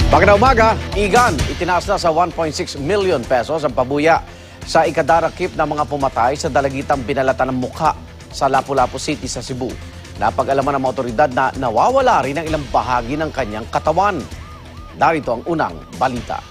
Magandang umaga, Igan, itinaas na sa 1.6 million pesos ang pabuya sa ikadarakip ng mga pumatay sa dalagitang binalatan ng mukha sa Lapu-Lapu City sa Cebu. Napag-alaman ng mga otoridad na nawawala rin ang ilang bahagi ng kanyang katawan. Narito ang unang balita.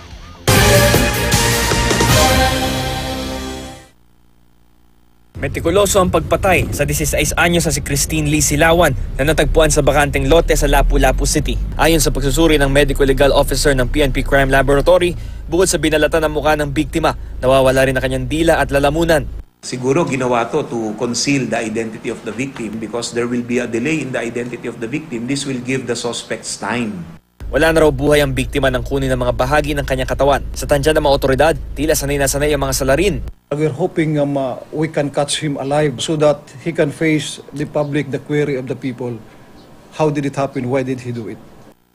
Metikuloso ang pagpatay sa 16 anyos sa si Christine Lee Silawan na natagpuan sa bakanteng lote sa Lapu-Lapu City. Ayon sa pagsusuri ng Medical Legal Officer ng PNP Crime Laboratory, bukod sa binalatan ng mukha ng biktima, nawawala rin ang kanyang dila at lalamunan. Siguro ginawa to to conceal the identity of the victim because there will be a delay in the identity of the victim. This will give the suspects time. Wala na raw buhay ang biktima ng kunin ng mga bahagi ng kanyang katawan. Sa tansya ng mga otoridad, tila sanay na sanay ang mga salarin. We're hoping we can catch him alive so that he can face the public, the query of the people. How did it happen? Why did he do it?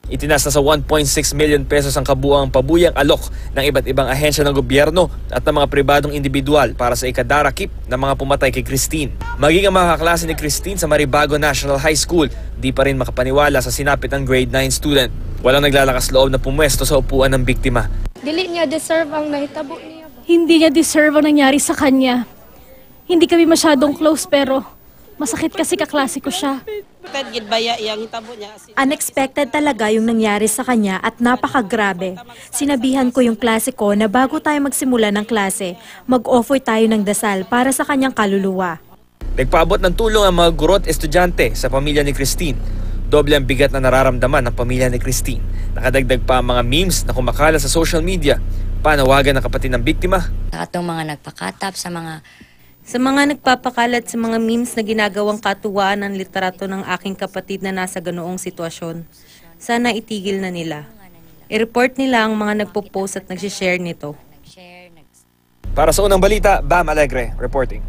Itinaas na sa 1.6 million pesos ang kabuuang pabuyang alok ng iba't ibang ahensya ng gobyerno at ng mga pribadong individual para sa ikadarakip ng mga pumatay kay Christine. Maging ang mga kaklase ni Christine sa Maribago National High School, di pa rin makapaniwala sa sinapit ng grade 9 student. Walang naglalakas loob na pumwesto sa upuan ng biktima. Dili niya deserve ang nahitabo niya. Hindi niya deserve ang nangyari sa kanya. Hindi kami masyadong close pero masakit kasi kaklase ko siya. Unexpected talaga yung nangyari sa kanya at napakagrabe. Sinabihan ko yung klase ko na bago tayo magsimula ng klase, mag-offer tayo ng dasal para sa kanyang kaluluwa. Nagpaabot ng tulong ang mga guro at estudyante sa pamilya ni Christine. Doble ang bigat na nararamdaman ng pamilya ni Christine. Nakadagdag pa ang mga memes na kumakala sa social media. Panawagan ng kapatid ng biktima. Atong mga nagpakatap sa mga nagpapakalat sa mga memes na ginagawang katuwaan ng literato ng aking kapatid na nasa ganoong sitwasyon. Sana itigil na nila. I-report nila ang mga nagpo-post at nagsishare nito. Para sa unang balita, Bam Alegre reporting.